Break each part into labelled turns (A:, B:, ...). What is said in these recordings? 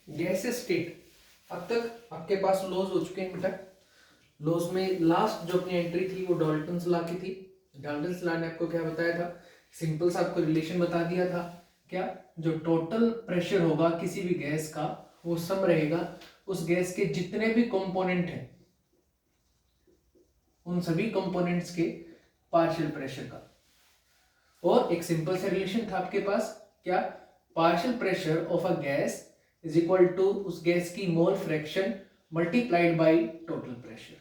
A: Gases state, अब तक आपके पास लॉज हो चुके हैं बेटा। लॉज में लास्ट जो अपनी एंट्री थी वो डाल्टन्स लॉ की थी। डाल्टन्स लॉ ने आपको क्या बताया था, सिंपल सा आपको रिलेशन बता दिया था, क्या, जो टोटल प्रेशर होगा किसी भी गैस का वो सम रहेगा उस गैस के जितने भी कंपोनेंट हैं उन सभी कंपोनेंट्स के पार्शियल प्रेशर का। और एक सिंपल सा रिलेशन था आपके पास, क्या, partial pressure of a gas is equal to उस गैस की mole fraction multiplied by total pressure.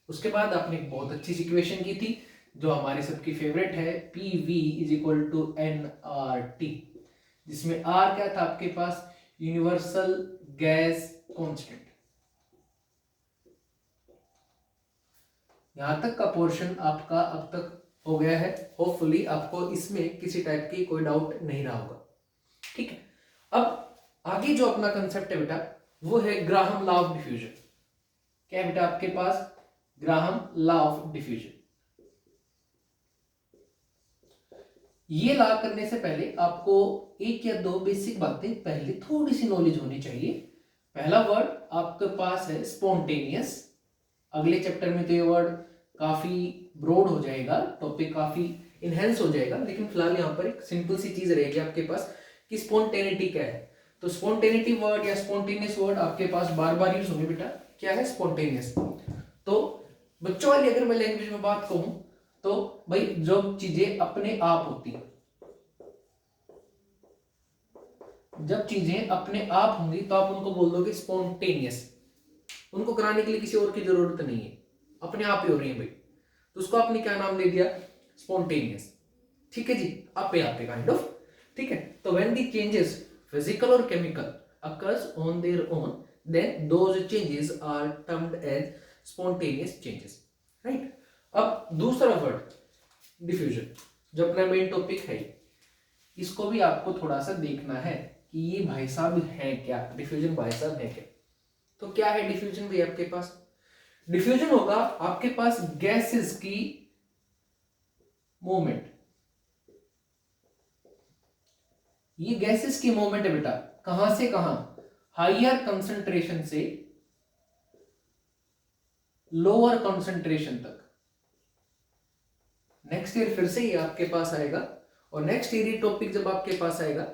A: उसके बाद आपने एक बहुत अच्छी इक्वेशन की थी जो हमारी सबकी फेवरेट है, P V is equal to N R T, जिसमें आर क्या था आपके पास, यूनिवर्सल गैस कांस्टेंट। यहां तक का पोर्शन आपका अब तक हो गया है, होपफुली आपको इसमें किसी टाइप की कोई डाउट नहीं रहा होगा। ठीक है, अब आगे जो अपना कंसेप्ट है बेटा वो है ग्राहम लॉ ऑफ डिफ्यूजन। क्या है बेटा आपके पास, ग्राहम लॉ ऑफ डिफ्यूजन। ये लॉ करने से पहले आपको एक या दो बेसिक बातें पहले थोड़ी सी नॉलेज होनी चाहिए। पहला वर्ड आपके पास है स्पॉन्टेनियस। अगले चैप्टर में तो ये वर्ड काफी ब्रॉड हो जाएगा, टॉपिक काफी इनहेंस हो जाएगा, लेकिन फिलहाल यहाँ पर एक सिंपल सी चीज रहेगी आपके पास कि स्पॉन्टेनिटी क्या है। तो स्पॉन्टेनिटी वर्ड या स्पॉन्टेनियस वर्ड आपके पास बार बार यूज होंगे बेटा। क्या है स्पॉन्टेनियस, तो बच्चों वाली अगर मैं लैंग्वेज में बात कहूं तो भाई जो चीजें अपने आप होती हैं, जब चीजें अपने आप होंगी तो आप उनको बोल दोगे स्पॉन्टेनियस। उनको कराने के लिए किसी और की जरूरत नहीं है, अपने आप ही हो रही है भाई, तो उसको आपने क्या नाम दे दिया, स्पॉन्टेनियस। ठीक है जी, आपे आपे काइंड ऑफ। ठीक है, तो व्हेन दी चेंजेस फिजिकल और chemical occurs on their own, then those changes are termed as spontaneous changes, right? अब दूसरा वर्ड डिफ्यूजन, जो अपना मेन टॉपिक है, इसको भी आपको थोड़ा सा देखना है कि ये भाई साहब है क्या, डिफ्यूजन भाई साहब है क्या। तो क्या है डिफ्यूजन भाई आपके पास, डिफ्यूजन होगा आपके पास गैसेस की मूवमेंट। ये गैसेस की मूवमेंट है बेटा, कहां से कहां, हायर कंसंट्रेशन से लोअर कंसंट्रेशन तक। नेक्स्ट ईयर फिर से ये आपके पास आएगा, और नेक्स्ट ईयर ये टॉपिक जब आपके पास आएगा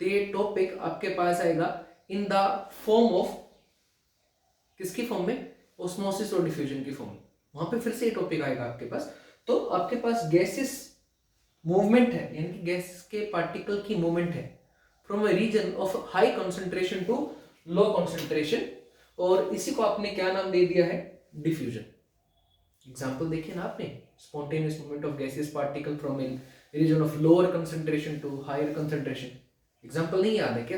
A: तो ये टॉपिक आपके पास आएगा इन द फॉर्म ऑफ, किसकी फॉर्म में, ऑस्मोसिस और डिफ्यूजन की फॉर्म में। वहां पे फिर से ये टॉपिक आएगा आपके पास। तो आपके पास गैसेस मूवमेंट है, यानी कि गैस के पार्टिकल की मूवमेंट है from a region of high concentration to low concentration, और इसी को आपने क्या नाम दे दिया है, डिफ्यूजन। एग्जांपल देखिए ना आपने, spontaneous movement of gases particle from a region of lower concentration to higher concentration. Example नहीं याद है क्या,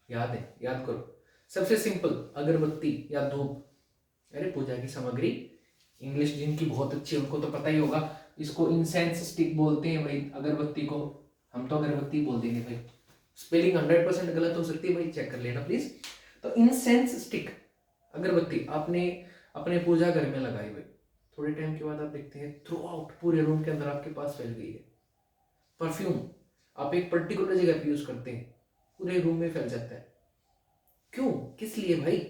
A: याद है, याद करो। सबसे सिंपल, अगरबत्ती या धूप, अरे पूजा की सामग्री, इंग्लिश जिनकी बहुत अच्छी है उनको तो पता ही होगा, इसको इंसेंस स्टिक बोलते हैं भाई अगरबत्ती को, हम तो अगरबत्ती बोल देंगे भाई। स्पेलिंग 100% गलत हो सकती है भाई, चेक कर लेना प्लीज। तो इंसेंस स्टिक, अगरबत्ती आपने अपने पूजा घर में लगाई भाई, थोड़े टाइम के बाद आप देखते हैं थ्रू आउट पूरे रूम के अंदर आपके पास फैल गई है। परफ्यूम आप एक पर्टिकुलर जगह पे यूज करते हैं, पूरे रूम में फैल जाता है। क्यों, किस लिए भाई,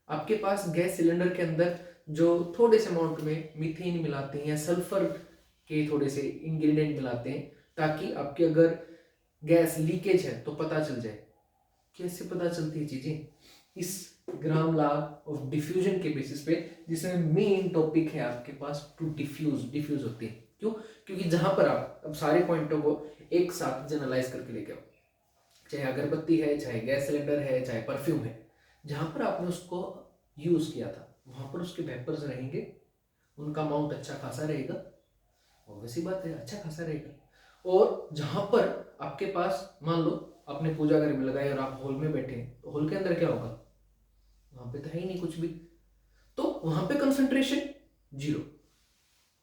A: आपके पास गैस सिलेंडर के अंदर जो थोड़े से अमाउंट में मीथेन मिलाते हैं या सल्फर के थोड़े से इंग्रेडिएंट मिलाते हैं, ताकि आपके अगर गैस लीकेज है तो पता चल जाए। कैसे पता चलती है चीजें, इस ग्राम लॉ ऑफ डिफ्यूजन के बेसिस पे, जिसमें मेन टॉपिक है आपके पास टू डिफ्यूज, डिफ्यूज होते हैं। क्यों, क्योंकि जहां पर आप अब सारे पॉइंटों को एक साथ जनरलाइज करके लेके आओ, चाहे अगरबत्ती है, चाहे गैस सिलेंडर है, चाहे परफ्यूम है, जहां पर आपने उसको यूज किया था वहां पर उसके वेपर्स रहेंगे, उनका अमाउंट अच्छा खासा रहेगा, ऑब्वियस ही बात है अच्छा खासा रहेगा। और जहां पर आपके पास मान लो आपने पूजा घर में लगाई और आप हॉल में बैठे हैं, तो हॉल के अंदर क्या होगा, वहां पे तो है ही नहीं कुछ भी, तो वहां पे कंसंट्रेशन जीरो।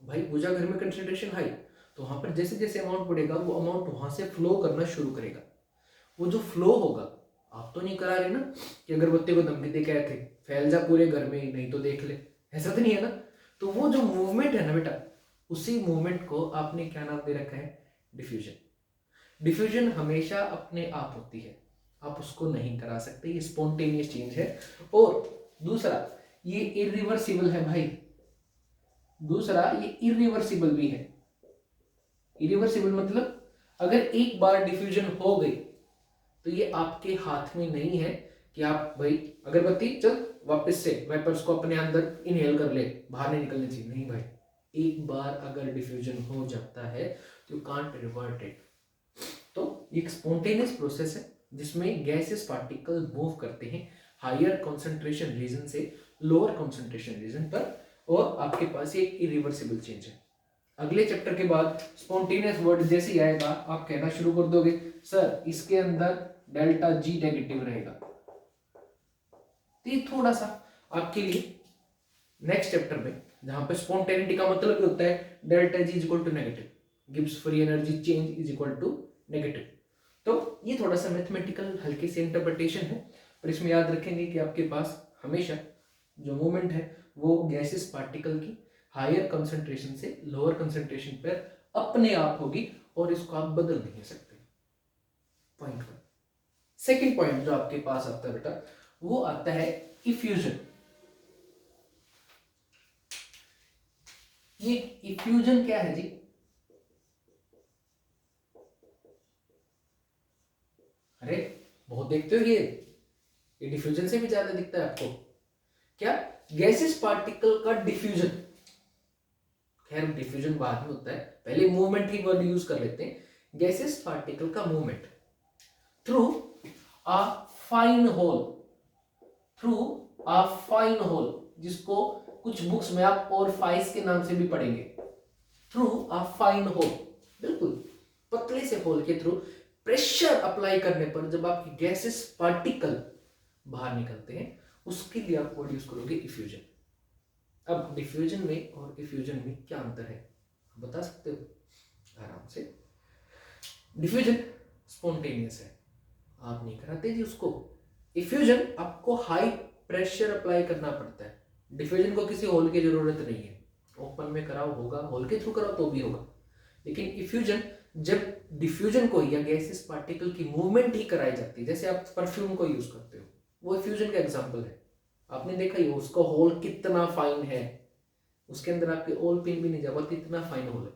A: भाई पूजा घर में कंसंट्रेशन हाई, तो वहां पर जैसे जैसे अमाउंट बढ़ेगा वो अमाउंट वहां से फ्लो करना शुरू करेगा। वो जो फ्लो होगा, आप तो नहीं करा रहे ना कि अगरबत्ती को धमकी दे के आए थे फैल जा पूरे घर में ही, नहीं तो देख ले, ऐसा तो नहीं है ना। तो वो जो मूवमेंट है ना बेटा, उसी मूवमेंट को आपने क्या नाम दे रखा है, डिफ्यूजन। डिफ्यूजन हमेशा अपने आप होती है, आप उसको नहीं करा सकते, ये स्पॉन्टेनियस चेंज है। और दूसरा ये इरिवर्सिबल है भाई, दूसरा ये इरिवर्सिबल भी है। इरिवर्सिबल मतलब अगर एक बार डिफ्यूजन हो गई तो ये आपके हाथ में नहीं है कि आप भाई अगरबत्ती चल वापस से वेपर्स को अपने अंदर इनहेल कर ले, बाहर नहीं निकलनी चाहिए, नहीं भाई। एक बार अगर डिफ्यूजन हो जाता है तो यू कांट रिवर्ट इट। तो एक स्पॉन्टेनियस प्रोसेस है जिसमें गैसेस पार्टिकल मूव करते हैं हायर कंसंट्रेशन रीजन से लोअर कंसंट्रेशन रीजन पर, और आपके पास एक इरिवर्सिबल चेंज है। अगले चैप्टर के बाद स्पॉन्टेनियस वर्ड जैसे ही आएगा आप कहना शुरू कर दोगे सर इसके अंदर डेल्टा जी नेगेटिव रहेगा। तो ये थोड़ा सा आपके लिए नेक्स्ट चैप्टर में, जहां पे स्पॉन्टेनिटी का मतलब होता है delta G is equal to negative, Gibbs free energy change is equal to negative. तो ये थोड़ा सा मैथमेटिकल हल्की सी इंटरप्रिटेशन है, पर इसमें याद रखेंगे कि आपके पास हमेशा जो मूवमेंट है वो गैसेस पार्टिकल की हायर कंसंट्रेशन से लोअर कंसंट्रेशन पर अपने आप होगी और इसको आप बदल नहीं सकते। Point one. सेकेंड पॉइंट जो आपके पास आता है बेटा वो आता है इफ्यूजन। ये इफ्यूजन क्या है जी? अरे बहुत देखते हो ये डिफ्यूजन से भी ज्यादा दिखता है आपको क्या? गैसेस पार्टिकल का डिफ्यूजन। खैर डिफ्यूजन बाद में होता है, पहले मूवमेंट ही वर्ड यूज कर लेते हैं। गैसेस पार्टिकल का movement through a fine hole, through a fine hole, जिसको कुछ बुक्स में आप ओरिफाइस के नाम से भी पढ़ेंगे। थ्रू अ फाइन होल, बिल्कुल पतले से होल के थ्रू प्रेशर अप्लाई करने पर जब आपकी गैसेस पार्टिकल बाहर निकलते हैं उसके लिए आप वर्ड यूज करोगे इफ्यूजन। अब डिफ्यूजन में और इफ्यूजन में क्या अंतर है बता सकते हो आराम से? डिफ्यूजन स्पॉन्टेनियस है, आप नहीं कराते जी उसको। इफ्यूजन आपको हाई प्रेशर अप्लाई करना पड़ता है। डिफ्यूजन को किसी होल की जरूरत नहीं है, ओपन में कराओ होगा, होल के थ्रू कराओ तो भी होगा। लेकिन इफ्यूजन जब डिफ्यूजन को या गैसेस पार्टिकल की मूवमेंट ही कराई जाती है, जैसे आप परफ्यूम को यूज करते हो, वो इफ्यूजन का एग्जांपल है। आपने देखा ही उसका होल कितना फाइन है, उसके अंदर आपके ओल पिन भी नहीं जा पाती, इतना फाइन होल है।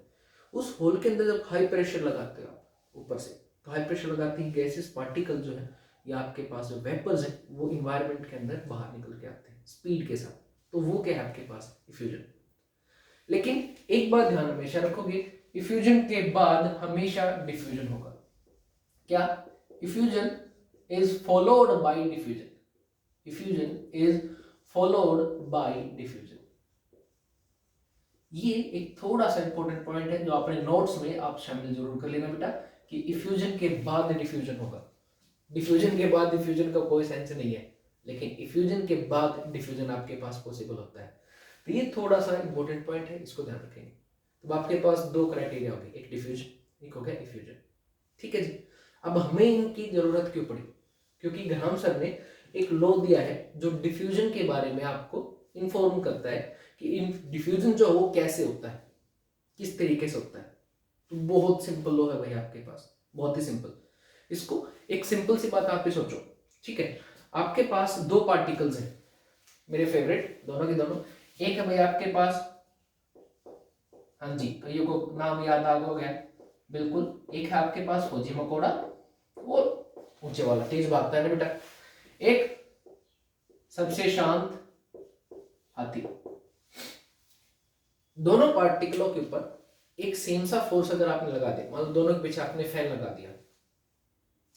A: उस होल के अंदर जब हाई प्रेशर लगाते हो आप ऊपर से, तो हाई प्रेशर लगाते ही गैसेस पार्टिकल जो है या आपके पास जो वेपर्स है वो इन्वायरमेंट के अंदर बाहर निकल के आते हैं स्पीड के साथ, तो वो क्या है आपके पास इफ्यूजन। लेकिन एक बात ध्यान हमेशा रखोगे, इफ्यूजन के बाद हमेशा डिफ्यूजन होगा। क्या? Effusion is followed by diffusion, effusion is followed by diffusion. ये एक थोड़ा सा इंपॉर्टेंट पॉइंट है जो अपने नोट्स में आप शामिल जरूर कर लेना बेटा, कि इफ्यूजन के बाद डिफ्यूजन होगा। डिफ्यूजन के बाद डिफ्यूजन का कोई सेंस नहीं है, लेकिन इफ्यूजन के बाद डिफ्यूजन आपके पास पॉसिबल होता है। तो ये थोड़ा सा इंपॉर्टेंट पॉइंट है, इसको ध्यान रखेंगे। तो आपके पास दो क्राइटेरिया होंगे, एक डिफ्यूजन एक हो गया इफ्यूजन। ठीक है जी। अब हमें इनकी जरूरत क्यों पड़ी? क्योंकि ग्राहम सर ने एक लॉ दिया है जो डिफ्यूजन के बारे में आपको इन्फॉर्म करता है कि डिफ्यूजन जो है वो कैसे होता है, किस तरीके से होता है। तो बहुत सिंपल लॉ है भाई आपके पास, बहुत ही सिंपल। इसको एक सिंपल सी बात आप ही सोचो, ठीक है? आपके पास दो पार्टिकल्स हैं, मेरे फेवरेट दोनों के दोनों। एक है भाई आपके पास, हाँ जी कईयों को नाम याद आ गया बिल्कुल, एक है आपके पास फौजी मकोड़ा, और ऊंचे वाला तेज भागता है ना बेटा, एक सबसे शांत हाथी। दोनों पार्टिकलों के ऊपर एक सेम सा फोर्स अगर आपने लगा दिया, मान लो दोनों के पीछे आपने फैन लगा दिया,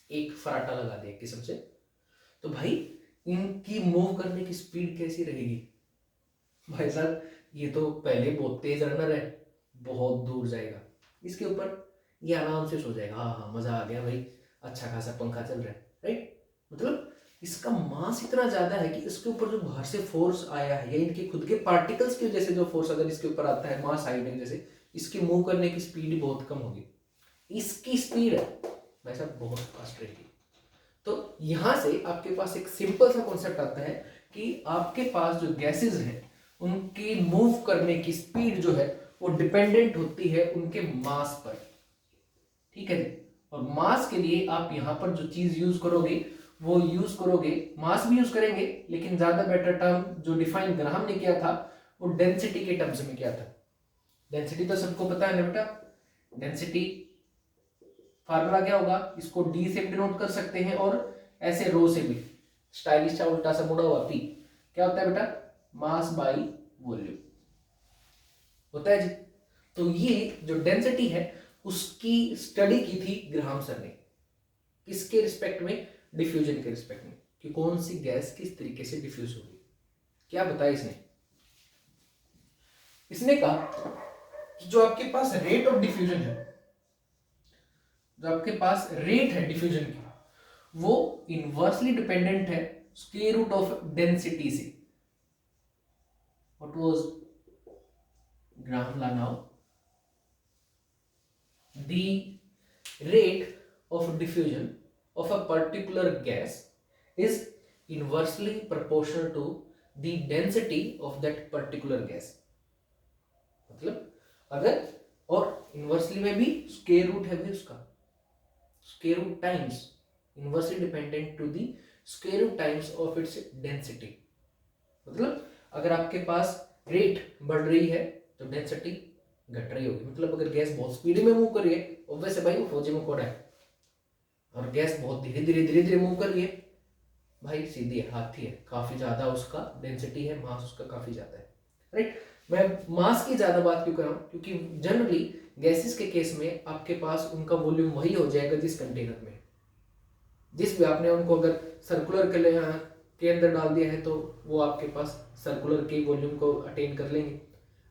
A: एक फराटा लगा दिया किस्म से, तो भाई इनकी मूव करने की स्पीड कैसी रहेगी? भाई साहब ये तो पहले बहुत तेज रनर है, बहुत दूर जाएगा, इसके ऊपर ये आराम से सो जाएगा। हाँ हाँ मजा आ गया भाई, अच्छा खासा पंखा चल रहा है, राइट? मतलब इसका मास इतना ज्यादा है कि इसके ऊपर जो बाहर से फोर्स आया है या इनके खुद के पार्टिकल्स की वजह से जो फोर्स अगर इसके ऊपर आता है मास साइड में, जैसे इसकी मूव करने की स्पीड बहुत कम होगी, इसकी स्पीड वैसा बहुत फास्ट रहेगी। तो यहां से आपके पास एक सिंपल सा कॉन्सेप्ट आता है कि आपके पास जो गैसेस हैं उनकी मूव करने की स्पीड जो है वो डिपेंडेंट होती है उनके मास पर, ठीक है जी? और मास के लिए आप यहां पर जो चीज यूज करोगे वो यूज करोगे, मास भी यूज करेंगे, लेकिन ज्यादा बेटर टर्म जो डिफाइन ग्राहम ने किया था वो डेंसिटी के टर्म्स में किया था। डेंसिटी तो सबको पता है ना बेटा, डेंसिटी फार्मूला क्या होगा, इसको डी से डिनोट कर सकते हैं और ऐसे रो से भी, स्टाइलिश सा उल्टा सा मुड़ा हुआ पी, क्या होता है बेटा, मास बाई वॉल्यूम होता है जी। तो ये जो डेंसिटी है उसकी स्टडी की थी ग्राहम सर ने, किसके रिस्पेक्ट में, डिफ्यूजन के रिस्पेक्ट में, कि कौन सी गैस किस तरीके से डिफ्यूज होगी। क्या बताया इसने, इसने कहा कि जो आपके पास रेट ऑफ डिफ्यूजन है, जो आपके पास रेट है डिफ्यूजन की, वो इनवर्सली डिपेंडेंट है स्क्वायर रूट ऑफ डेंसिटी से। What was Graham law now, the rate of diffusion of a particular gas is inversely proportional to the density of that particular gas। मतलब अगर, और inversely में भी square root है भी उसका, square root times, inversely dependent to the square root times of its density. मतलब अगर आपके पास रेट बढ़ रही है तो डेंसिटी घट रही होगी। मतलब अगर गैस बहुत स्पीड में मूव कर रही है, ऑब्वियस है भाई वो फौजी में कोड़ा है, और गैस बहुत धीरे धीरे धीरे धीरे मूव कर रही है, भाई सीधी है, हाथी है, काफी ज्यादा उसका डेंसिटी है, मास उसका काफी ज्यादा है, राइट। मैं मास की ज्यादा बात क्यों कर रहा हूँ, क्योंकि जनरली गैसेस के केस में आपके पास उनका वॉल्यूम वही हो जाएगा जिस कंटेनर में, जिस भी आपने उनको अगर सर्कुलर के अंदर डाल दिया है तो वो आपके पास सर्कुलर के वॉल्यूम को अटेन कर लेंगे।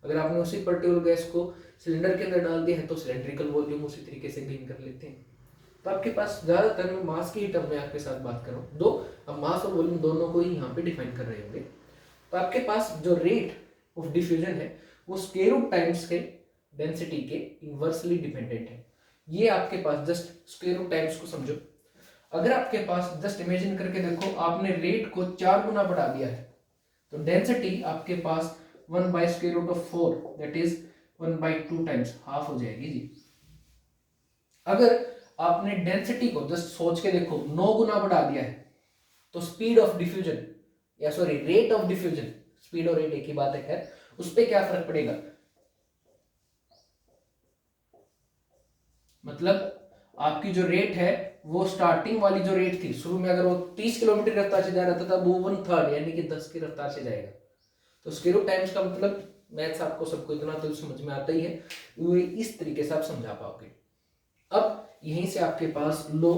A: अगर आपने उसी पर्टिकुलर गैस को सिलेंडर के अंदर डाल दिया है तो सिलेंड्रिकल वॉल्यूम उसी तरीके से गेन कर लेते हैं। तो आपके पास ज्यादातर मैं मास की ही टर्म में आपके साथ बात कर रहा हूँ, दो अब मास और वॉल्यूम दोनों को ही यहाँ पे डिफाइन कर रहे होंगे। तो आपके पास जो रेट ऑफ डिफ्यूजन है वो स्क्वायर रूट टाइम्स के डेंसिटी के इनवर्सली डिपेंडेंट है। ये आपके पास जस्ट स्क्वायर रूट टाइम्स को समझो। अगर आपके पास जस्ट इमेजिन करके देखो, आपने रेट को 4 गुना बढ़ा दिया है तो डेंसिटी आपके पास 1 by square root of 4 that is 1 by 2 times half हो जाएगी जी। अगर आपने डेंसिटी को जस्ट सोच के देखो 9 गुना बढ़ा दिया है तो स्पीड ऑफ डिफ्यूजन, या sorry rate of diffusion, speed और रेट एक ही बात है, खैर उस पर क्या फर्क पड़ेगा। मतलब आपकी जो रेट है वो स्टार्टिंग वाली जो रेट थी शुरू में, अगर वो 30 किलोमीटर की रफ्तार से जा रहा था तब वो 1/3 यानी कि 10 की रफ्तार से जाएगा। तो स्क्वायर रूट टाइम्स का मतलब मैथ्स आपको सबको इतना तो समझ में आता ही है, वो इस तरीके से आप समझा पाओगे। अब यहीं से आपके पास लो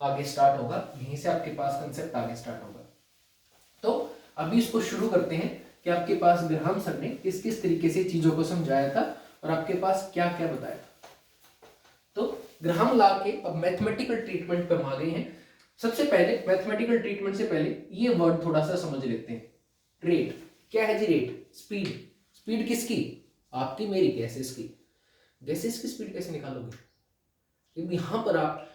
A: आगे स्टार्ट होगा, यहीं से आपके पास कंसेप्ट आगे स्टार्ट होगा। तो अभी इसको शुरू करते हैं कि आपके पास ग्राहम सर ने किस किस तरीके से चीजों को समझाया था और आपके पास क्या क्या बताया था। तो ग्राहम लॉ के अब मैथमेटिकल ट्रीटमेंट पे हम आ गए हैं। सबसे पहले मैथमेटिकल ट्रीटमेंट से पहले ये वर्ड थोड़ा सा समझ लेते हैं। रेट क्या है जी, रेट स्पीड, स्पीड किसकी, आपकी मेरी, गैसेस की। गैसेस की स्पीड कैसे निकालोगे, क्योंकि यहां पर आप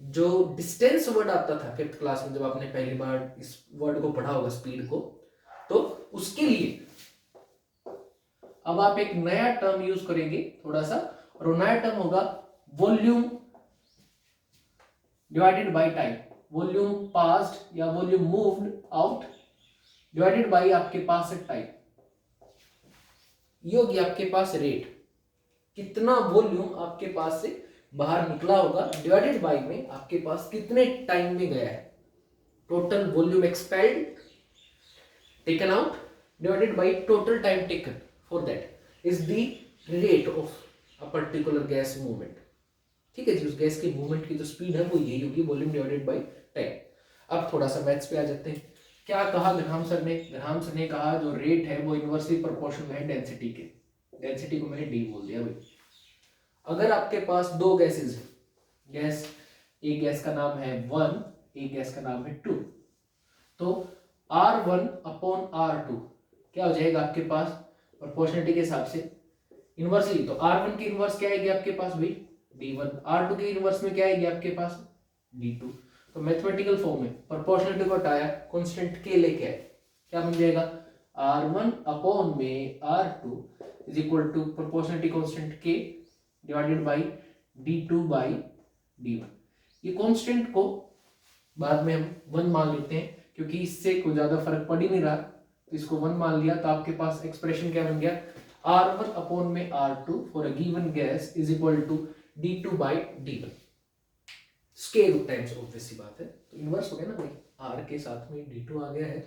A: जो डिस्टेंस वर्ड आता था 5th क्लास में, जब आपने पहली बार इस वर्ड को पढ़ा होगा स्पीड को, तो उसके लिए अब आप एक नया टर्म यूज करेंगे थोड़ा सा, और वो नया टर्म होगा volume divided by time. Volume passed या volume moved out divided by आपके पास टाइम, ये होगी आपके पास रेट, कितना वॉल्यूम आपके पास से बाहर निकला होगा डिवाइडेड बाय में आपके पास कितने टाइम में गया है। Total volume expelled taken out divided by total time taken for that is the rate of a particular gas movement. ठीक है जी, उस गैस की मूवमेंट की जो स्पीड है वो यही होगी, वॉल्यूम डिवाइडेड बाय टाइम। अब थोड़ा सा मैथ्स पे आ जाते हैं। क्या कहा ग्राहम सर ने, ग्राहम सर ने कहा जो रेट है वो इनवर्सली प्रोपोर्शनल है डेंसिटी के। डेंसिटी को मैंने डी बोल दिया भाई। अगर आपके पास दो गैसेस है, गैस एक गैस का नाम है 1, एक गैस का नाम है 2, तो R1 अपॉन R2 क्या हो जाएगा आपके पास प्रोपोर्शनलिटी के हिसाब से इनवर्सली। तो R1 की इनवर्स क्या आएगी आपके पास भाई D1, R2 की इनवर्स में क्या आएगी आपके पास D2। तो मैथमेटिकल फॉर्म में प्रोपोर्शनलिटी को हटाया, कांस्टेंट K लेके आए, क्या बन जाएगा R1 अपॉन में R2 is equal to proportionality constant K divided by D2 by D1। ये कांस्टेंट को बाद में हम 1 मान लेते हैं, क्योंकि इससे कोई ज्यादा फर्क पड़ ही नहीं रहा, तो इसको 1 मान लिया। तो आपके पास एक्सप्रेशन क्या बन गया, R1 अपॉन में R2 for a given gas is equal to D2 by D1, square root times, obvious सी बात है। तो इनवर्स हो गया ना भाई, R के साथ में D2 आ गया है,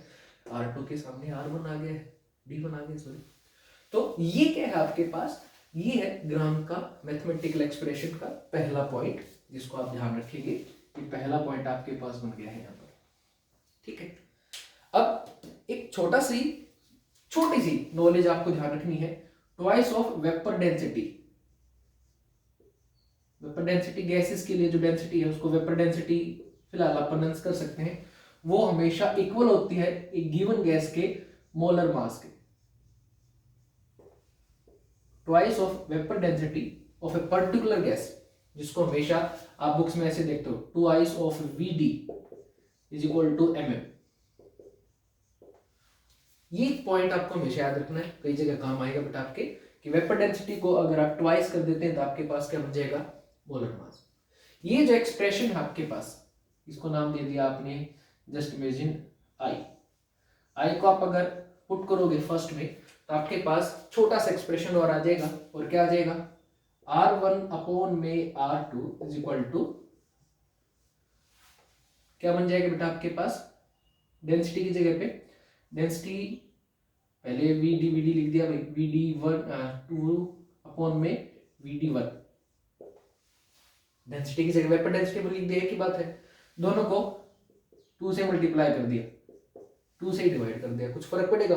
A: R2 के सामने R1 आ गया है, D1 आ गया, सॉरी। तो ये क्या है आपके पास, ये है ग्राम का मैथमेटिकल एक्सप्रेशन का पहला पॉइंट, जिसको आप ध्यान रखेंगे। ये पहला पॉइंट आपके पास बन गया है यहाँ पर, ठीक है। अब एक छोटी सी नॉलेज आपको ध्यान रखनी है, twice of vapour density. Vapour density gases के लिए जो डेंसिटी है उसको वेपर डेंसिटी फिलहाल आप प्रोनाउंस कर सकते हैं, वो हमेशा इक्वल होती है एक गिवन गैस के मोलर मास के। Twice of vapour density of a particular gas, जिसको हमेशा आप बुक्स में ऐसे देखते हो, twice of Vd is equal to mm। ये पॉइंट आपको हमेशा याद रखना है, कई जगह काम आएगा बेटा आपके, कि वेपर डेंसिटी को अगर आप ट्वाइस कर देते हैं तो आपके पास क्या बन जाएगा, मोलर मास। ये जो एक्सप्रेशन है आपके पास, इसको नाम दे दिया आपने जस्ट इमेजिन आई को आप अगर पुट करोगे फर्स्ट में, तो आपके पास छोटा सा एक्सप्रेशन और आ जाएगा, और क्या आ जाएगा, R1 अपॉन में R2 इज इक्वल टू क्या बन जाएगा बेटा आपके पास, डेंसिटी की जगह पे डेंसिटी पहले Vd लिख दिया भाई, Vd1 2 अपॉन में Vd1, डेंसिटी की जगह वेपर डेंसिटी पर लिख दिया, की बात है। दोनों को 2 से मल्टीप्लाई कर दिया, 2 से ही डिवाइड कर दिया, कुछ फर्क पड़ेगा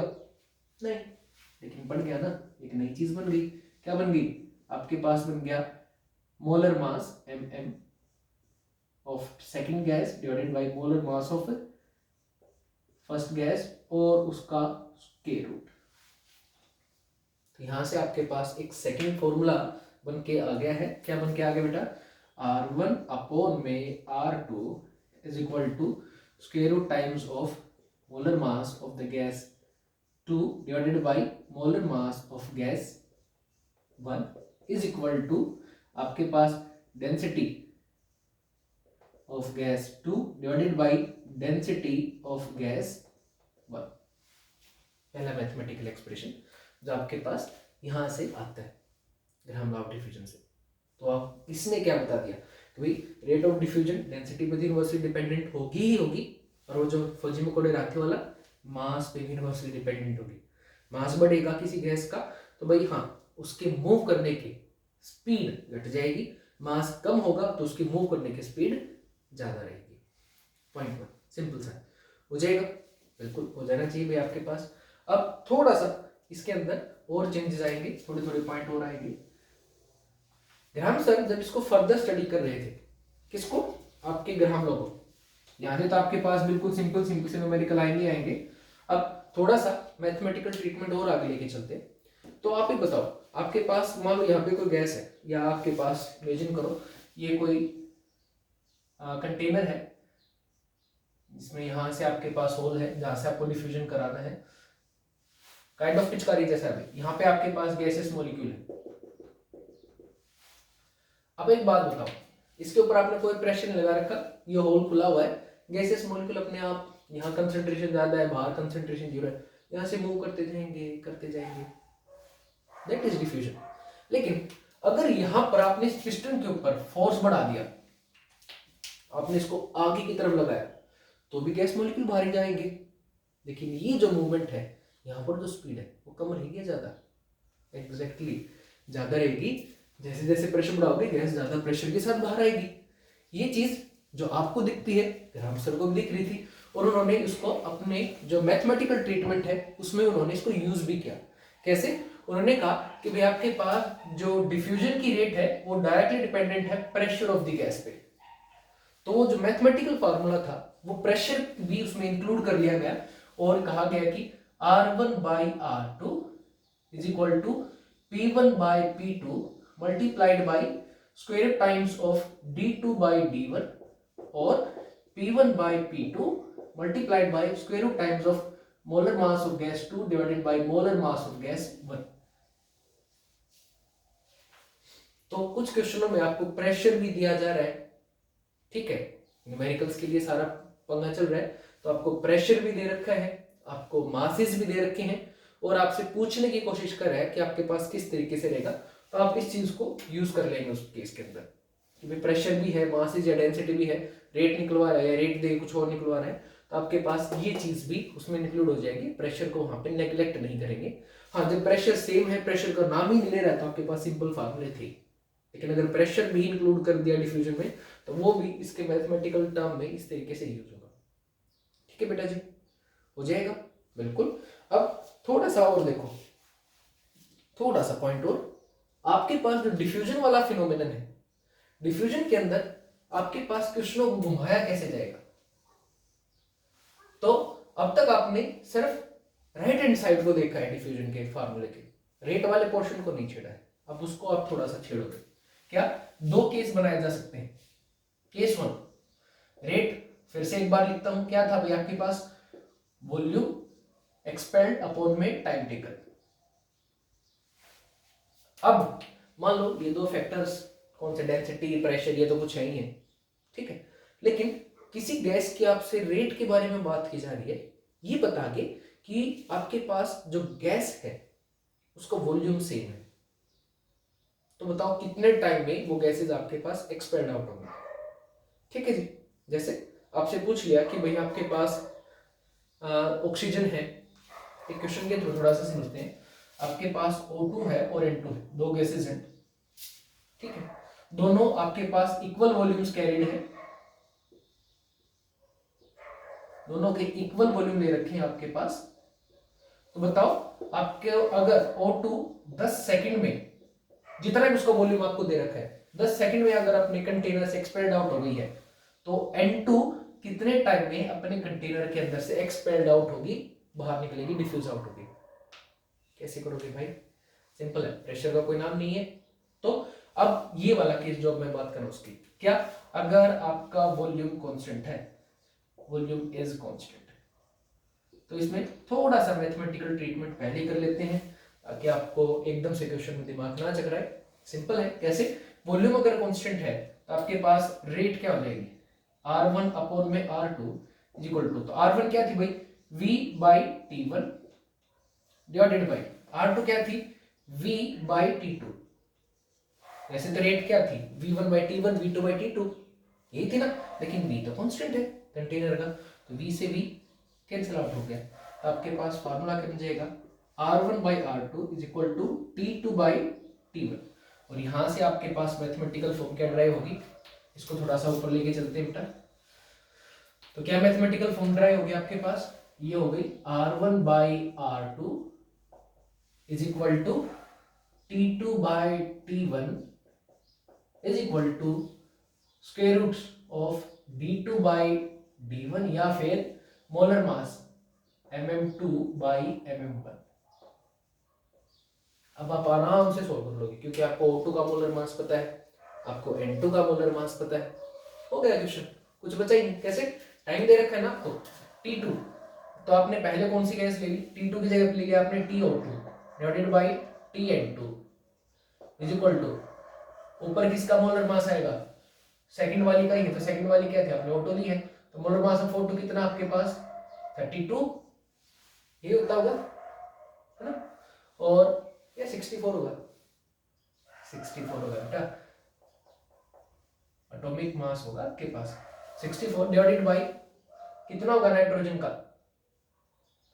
A: नहीं, लेकिन पड़ गया ना, एक नई चीज बन गई। क्या बन गई, आपके पास बन गया molar mass mm of second gas divided by molar mass of first gas, और उसका स्क्वायर रूट। तो यहां से आपके पास एक सेकंड फॉर्मूला बन के आ गया है। क्या बन के आ गया बेटा, R1 अपॉन में R2 is equal to square root times of molar mass of the gas 2 divided by molar mass of gas 1 is equal to आपके पास density of gas 2 divided by density of gas 1। पहला mathematical expression जो आपके पास यहां से आता है Graham law of diffusion से। तो आप इसने क्या बता दिया कि भाई रेट ऑफ डिफ्यूजन डेंसिटी पर यूनिवर्सली डिपेंडेंट होगी ही होगी, और वो जो फजीमकोडे राथी वाला मास पे यूनिवर्सली डिपेंडेंट होगी। मास बढ़ेगा किसी गैस का तो भाई हाँ, उसके मूव करने की स्पीड घट जाएगी, मास कम होगा तो उसकी मूव करने की स्पीड ज्यादा रहेगी। पॉइंट 1 सिंपल सा हो जाएगा, बिल्कुल हो जाना चाहिए भाई आपके पास। अब थोड़ा सा इसके अंदर और चेंजेस आएंगे, थोड़े थोड़े पॉइंट और आएंगे। ग्राहम सर जब इसको फर्दर स्टडी कर रहे थे, किसको, आपके ग्राहम लॉ को, यहाँ से तो आपके पास बिल्कुल सिंपल से न्यूमेरिकल आएंगे आएंगे। अब थोड़ा सा मैथमेटिकल ट्रीटमेंट और आगे लेके चलते। तो आप ही बताओ, आपके पास मान लो यहाँ पे कोई गैस है, या आपके पास इमेजिन करो ये कोई कंटेनर है, जिसमें यहाँ से आपके पास होल है जहां से आपको डिफ्यूजन कराना है, काइंड ऑफ पिचकारी जैसा है। यहाँ पे आपके पास गैसेस मॉलिक्यूल है। अब एक बात बताओ, इसके ऊपर आपने कोई प्रेशर नहीं लगा रखा, ये होल खुला हुआ है, गैसेस मॉलिक्यूल अपने आप, यहाँ कंसंट्रेशन ज्यादा है, बाहर कंसंट्रेशन जीरो है, यहाँ से मूव करते जाएंगे, दैट इज डिफ्यूजन। लेकिन अगर यहाँ पर आपने इस पिस्टन के ऊपर फोर्स बढ़ा दिया, आपने इसको आगे की तरफ लगाया, तो भी गैस मॉलिक्यूल बाहर ही जाएंगे। लेकिन ये जो मूवमेंट है, यहाँ पर जो स्पीड है वो कम रहेगी ज्यादा, एग्जैक्टली ज्यादा रहेगी। जैसे जैसे प्रेशर बढ़ाओगे गैस ज्यादा प्रेशर के साथ बाहर आएगी। ये चीज जो आपको दिखती है ग्राहम सर को भी दिख रही थी, और उन्होंने इसको अपने जो मैथमेटिकल ट्रीटमेंट है उसमें उन्होंने इसको यूज भी किया। कैसे, उन्होंने कहा कि भाई आपके पास जो डिफ्यूजन की रेट है वो डायरेक्टली डिपेंडेंट है प्रेशर ऑफ द गैस पे। तो जो मैथमेटिकल फार्मूला था वो प्रेशर भी उसमें इंक्लूड कर लिया गया, और कहा गया कि R1 by R2 is equal to P1 by P2 multiplied by square times of D2 by D1 और P1 by P2 multiplied by square root times of molar mass of gas 2 divided by molar mass of gas 1। तो कुछ क्वेश्चनों में आपको pressure भी दिया जा रहा है, ठीक है, न्यूमेरिकल्स के लिए सारा पंगा चल रहा है। तो आपको प्रेशर भी दे रखा है, आपको मासेस भी दे रखे हैं, और आपसे पूछने की कोशिश कर रहा है कि आपके पास किस तरीके से रहेगा। तो आप इस चीज को यूज कर लेंगे उस केस के अंदर कि भाई प्रेशर भी है, मासेस या डेंसिटी भी है, रेट निकलवा रहा है या रेट दे कुछ और निकलवा रहा है, तो आपके पास ये चीज भी उसमें इंक्लूड हो जाएगी। प्रेशर को वहां पे नेग्लेक्ट नहीं करेंगे। हाँ, जब प्रेशर सेम है, प्रेशर का नाम ही नहीं ले रहा है, तो आपके पास सिंपल फार्मूले थे। लेकिन अगर प्रेशर भी इंक्लूड कर दिया डिफ्यूजन में, तो वो भी इसके मैथमेटिकल टर्म में इस तरीके से यूज होगा। ठीक है बेटा जी, हो जाएगा बिल्कुल। अब थोड़ा सा और देखो, थोड़ा सा पॉइंट और, आपके पास जो डिफ्यूजन वाला फिनोमिनन है, डिफ्यूजन के अंदर आपके पास कृष्णों को घुमाया कैसे जाएगा। तो अब तक आपने सिर्फ राइट हैंड साइड को देखा है डिफ्यूजन के फार्मूले के, रेट वाले पोर्शन को नहीं छेड़ा है। अब उसको आप थोड़ा सा छेड़ोगे। क्या, दो केस बनाए जा सकते हैं। केस वन, रेट, फिर से एक बार लिखता हूं, क्या था भाई आपके पास, वॉल्यूम एक्सपेल्ड अपॉन में टाइम टेकन। अब मान लो ये दो फैक्टर्स कौन से, डेंसिटी, प्रेशर, ये तो कुछ है ही है, ठीक है। लेकिन किसी गैस की आपसे रेट के बारे में बात की जा रही है, ये बता के कि आपके पास जो गैस है उसका वॉल्यूम सेम है, तो बताओ कितने टाइम में वो गैसेस आपके पास एक्सपेल्ड आउट होंगे। ठीक है जी, जैसे आपसे पूछ लिया कि भाई आपके पास ऑक्सीजन है, एक क्वेश्चन के थ्रू थोड़ा सा समझते हैं। आपके पास O2 है और N2 है, दो गैसेस हैं, ठीक है। दोनों आपके पास इक्वल वॉल्यूम्स कैरिड है, दोनों के इक्वल वॉल्यूम ले रखे हैं आपके पास। तो बताओ आपके अगर O2 10 सेकंड में, जितना भी उसका वॉल्यूम आपको दे रखा है, 10 सेकंड में अगर अपने कंटेनर से एक्सपेल्ड आउट हो गई है, तो N2 कितने टाइम में अपने कंटेनर के अंदर से एक्सपेल्ड आउट होगी, बाहर निकलेगी, डिफ्यूज आउट होगी। कैसे करोगे भाई, सिंपल है, प्रेशर का कोई नाम नहीं है। तो अब ये वाला केस जो मैं बात कर रहा हूं उसकी, क्या, अगर आपका वॉल्यूम कांस्टेंट है, वॉल्यूम इज कांस्टेंट, तो इसमें थोड़ा सा मैथमेटिकल ट्रीटमेंट पहले कर लेते हैं ताकि आपको एकदम से क्वेश्चन में दिमाग ना चकराए। सिंपल है, कैसे, वॉल्यूम अगर कांस्टेंट है तो आपके पास रेट क्या हो जाएगी, R1 अपॉन में R2 इज इक्वल टू, तो R1 क्या थी भाई, V by T1 divided by R2 क्या थी, V बाई T2। वैसे तो रेट क्या थी, V1 by T1, V2 by T2, यही थी ना, लेकिन V तो कांस्टेंट है कंटेनर का, तो V से V कैंसिल आउट हो गया। आपके पास फार्मूला क्या बन जाएगा, R1 by R2 is equal to T2 by T1, और यहां से आपके पास मैथमेटिकल फॉर्म क्या ड्राइव होगी, इसको थोड़ा सा ऊपर लेके चलते हैं बेटा। तो क्या मैथमेटिकल फॉर्म ड्राइव होगी आपके पास, ये हो गई R1 by R2 is equal to T2 by T1 is equal to square root of D2 by D1, या फिर molar mass mm2 by mm1। अब आप आराम से सोल्व कर लोगे क्योंकि आपको O2 का मोलर मास पता है, आपको N2 का मोलर मास पता है, हो गया क्वेश्चन, कुछ बचा ही नहीं। कैसे, टाइम दे रखा है ना आपको, T2, तो आपने पहले कौन सी गैस ले ली, T2 की जगह पे ले लिया आपने TO2 divided by TN2 is equal to, ऊपर किसका मोलर मास आएगा, सेकंड वाली का ही है, तो सेकंड वाली क्या थी, आपने O2 ली है, तो मोलर मास ऑफ O2 कितना आपके पास 32, ये होता होगा है ना, और ये 64 होगा, 64 होगा बेटा, एटॉमिक मास होगा आपके पास 64 डिवाइडेड बाई कितना होगा नाइट्रोजन का,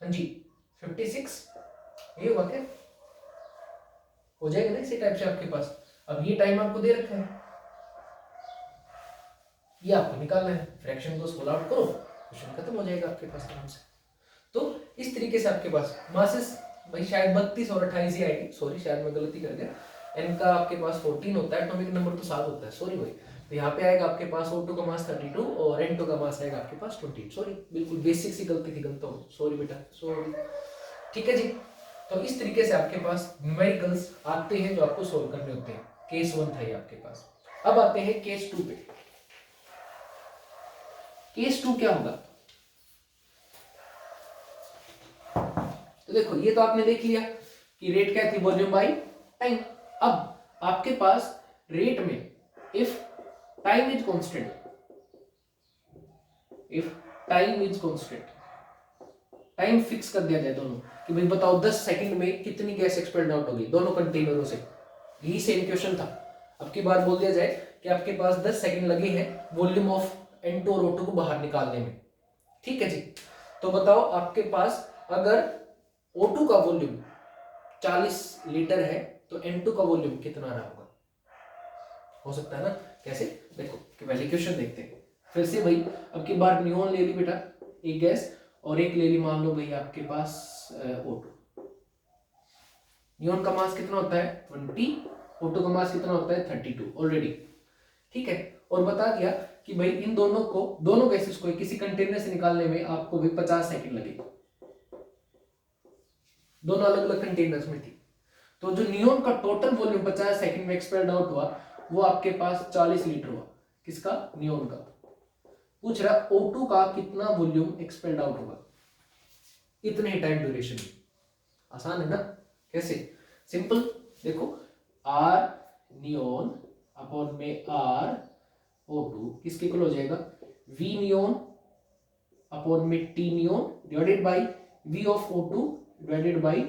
A: हाँ जी 56, ये होगा क्या, हो जाएगा ना इसी टाइप से आपके पास। अब ये टाइम आपको दे रखा है, ये आपको निकालना है, फ्रैक्शन को सोल्व आउट करो, क्वेश्चन खत्म हो जाएगा आपके पास आराम से। तो इस तरीके से आपके पास मासेस भाई शायद 32 और 28 ही आएगी, सॉरी शायद मैं गलती कर गया, n का आपके पास 14 होता है, एटॉमिक नंबर तो 7 होता है, सॉरी भाई। तो यहाँ पे आएगा आपके पास O2 का मास 32 और N2 का मास आएगा आपके पास 20, सॉरी बिल्कुल बेसिक सी गलती थी, गलत हो, सॉरी बेटा सॉरी। ठीक है जी, तो इस तरीके से आपके पास न्यूमेरिकल्स आते हैं जो आपको सोल्व करने होते हैं। केस 1 था ये आपके पास। अब आते हैं केस 2 पे। केस 2 क्या होगा, तो देखो ये तो आपने देख लिया कि रेट क्या थी, वॉल्यूम बाई टाइम। अब आपके पास रेट में if time is constant, if time is constant, time fix कर दिया जाए दोनों कि भाई बताओ 10 सेकंड में कितनी गैस एक्सपेल्ड आउट होगी दोनों कंटेनरों से। यही सेम क्वेश्चन था। अब की बार बोल दिया जाए कि आपके पास 10 सेकंड लगे हैं वॉल्यूम ऑफ N2 और O2 को बाहर निकालने में। ठीक है जी, तो बताओ आपके पास अगर O2 का वॉल्यूम 40 लीटर है तो N2 का वॉल्यूम कितना रहा होगा? हो सकता है ना, कैसे? देखो कि पहले क्वेश्चन देखते हैं फिर से भाई। अब की बार नियोन ले ली बेटा एक गैस, और एक ले ली मान लो भाई आपके पास O2। नियोन का मास कितना होता है 20, O2 का मास कितना होता है 32 ऑलरेडी। ठीक है, और बता दिया कि भाई इन दोनों गैसेस को किसी कंटेनर से निकालने में आपको भी 50 सेकंड लगेगा। दोनों अलग अलग कंटेनर्स में थी, तो जो नियोन का टोटल वॉल्यूम 50 सेकंड में एक्सपेल्ड आउट हुआ वो आपके पास 40 लीटर हुआ। किसका? नियोन का। पूछ रहा O2 का कितना वॉल्यूम एक्सपेल्ड आउट होगा इतने ही टाइम ड्यूरेशन में। आसान है ना, कैसे? सिंपल, देखो R नियोन अपॉन में R O2 किसके इक्वल हो जाएगा? V नियोन अपॉन में T neon divided by V of O2 divided by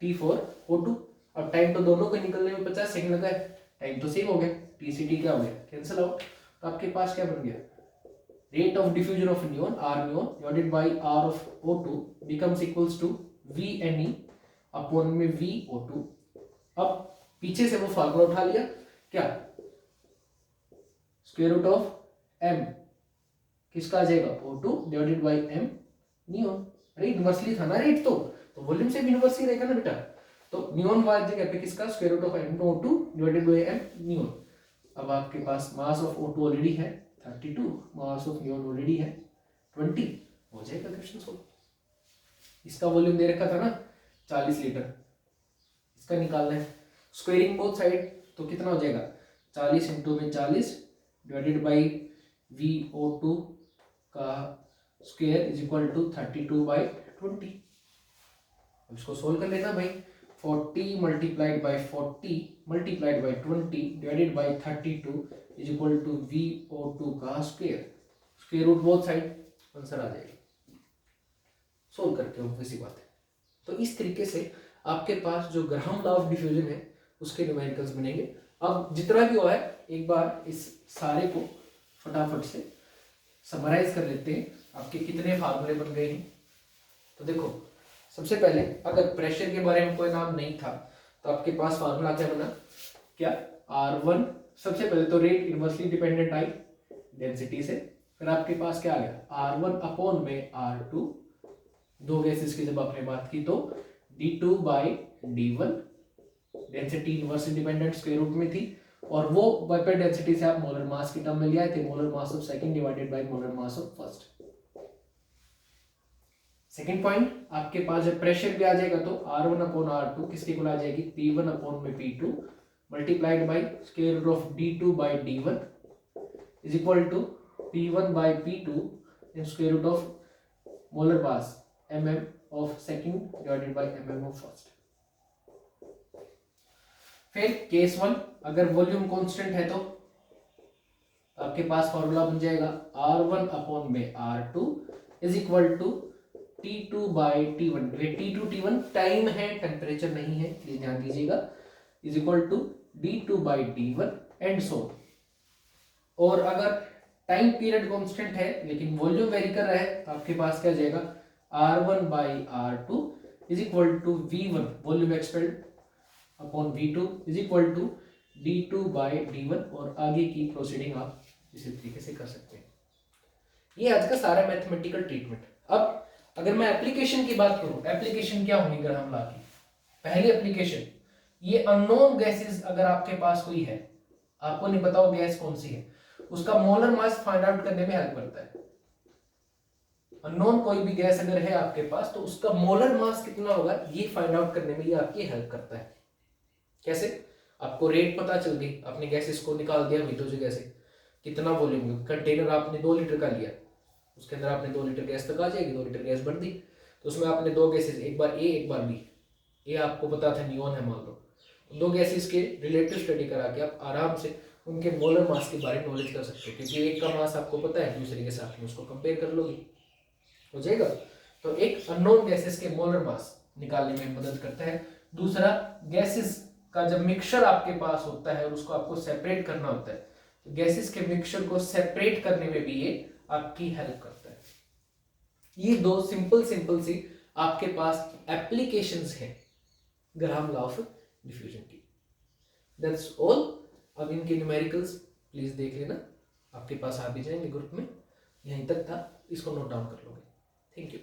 A: T for O2। अब टाइम तो दोनों को निकलने में 50 सेकंड लगा है, टाइम तो सेम हो गया, T से T क्या हो गया? Cancel out. तो आपके पास क्या बन गया? Rate of diffusion of neon R neon divided by R of O2 becomes equals to V Ne upon में V O2। अब पीछे से वो फार्मूला उठा लिया, क्या? स्क्वायर रूट ऑफ M किसका आ जाएगा? O2 divided by M neon. अरे इनवर्सली था ना रेट, तो वॉल्यूम से भी इनवर्सली रहेगा ना बेटा। तो नियोन वाली जगह पे किसका? Square root of M O2 divided by M neon. अब आपके पास मास ऑफ O2 ऑलरेडी है 32, मास ऑफ नियोन ऑलरेडी है 20, हो जाएगा क्वेश्चन सॉल्व। इसका वॉल्यूम दे रखा था ना 40 लीटर, इसका निकालना है। स्क्वायरिंग बोथ साइड तो कितना हो जाएगा? 40 इंटू में 40 डिवाइडेड बाई VO2 का square is equal to 32 by 20। अब इसको सोल्व कर लेना भाई। 40 multiplied by 40 multiplied by 20 divided by 32 is equal to VO2 का square, square root both side, answer आ जाएगा। सोल्व करके ऑब्वियस बात है। तो इस तरीके से आपके पास जो ग्राहम लॉ ऑफ डिफ्यूजन है उसके न्यूमेरिकल्स बनेंगे। अब जितना भी हुआ है एक बार इस सारे को फटाफट से समराइज कर लेते हैं। आपके कितने फार्मूले बन गए हैं? तो देखो सबसे पहले अगर प्रेशर के बारे में कोई नाम नहीं था तो आपके पास फार्मूला क्या बना? क्या? R1, सबसे पहले तो रेट इनवर्सली डिपेंडेंट आई डेंसिटी से, फिर आपके पास क्या आ गया? R1 अपॉन में R2, दो गैसेस की जब आपने बात की तो D2 by D1, density inversely dependent square root में थी, और वो वेपर डेंसिटी से आप मोलर मास की टर्म में लिया थे, molar mass of second divided by molar mass of first. Second point आपके पास जब प्रेशर भी आ जाएगा तो R1 अपॉन R2 किसके इक्वल आ जाएगी? P1 अपॉन में P2 multiplied by square root of D2 by D1 is equal to P1 by P2 in square root of molar mass mm of second divided by mm of first. फिर case 1 अगर volume constant है तो आपके पास formula बन जाएगा R1 upon में R2 is equal to T2 by T1। T2 T1 time है, temperature नहीं है, प्लीज ध्यान दीजिएगा, is equal to D2 by D1 and so. और अगर टाइम पीरियड कांस्टेंट है लेकिन वॉल्यूम वेरी कर रहा है तो आपके पास क्या जाएगा? R1 by R2 is equal to V1 volume expelled upon V2 is equal to D2 by D1, और आगे की प्रोसीडिंग आप इसी तरीके से कर सकते हैं। ये आज का सारा मैथमेटिकल ट्रीटमेंट। अब अगर मैं एप्लीकेशन की बात करूं, एप्लीकेशन क्या होगी ग्राहम लॉ की? पहली एप्लीकेशन, ये अननोन गैसेस अगर आपके पास कोई है, आपको नहीं पता वो गैस कौन सी है, उसका मोलर मास फाइंड आउट करने में हेल्प करता है। अननोन कोई भी गैस अगर है आपके पास तो उसका मोलर मास कितना होगा ये फाइंड आउट करने में ये आपकी हेल्प करता है। कैसे? आपको रेट पता चल गई, आपने गैसेस को निकाल दिया मीटो जगह से, कितना वॉल्यूम, कंटेनर आपने 2 लीटर का लिया, उसके अंदर आपने 2 लीटर गैस तक आ जाएगी, 2 लीटर गैस भर दी, तो उसमें आपने 2 गैसेस, एक बार ए एक बार बी, ए आपको पता था नियोन है मान लो, 2 गैसेस के रिलेटिव स्टडी करा के आप आराम से उनके मोलर मास के बारे में नॉलेज कर सकते हो, क्योंकि एक का मास आपको पता है, दूसरे के साथ में उसको कंपेयर कर लोगे। हो जाएगा। तो एक अननोन गैसेस के मोलर मास निकालने में मदद करता है। दूसरा, गैसेस का जब मिक्सचर आपके पास होता है और उसको आपको सेपरेट करना होता है, तो गैसेस के मिक्सचर को सेपरेट करने में भी ये आपकी हेल्प करता है। ये दो सिंपल सी आपके पास एप्लीकेशंस हैं ग्राहम लॉ ऑफ डिफ्यूजन की। That's all. अब इनके न्यूमेरिकल्स प्लीज देख लेना, आपके पास आ भी जाएंगे ग्रुप में। यहीं तक था, इसको नोट डाउन कर लोगे। Thank you.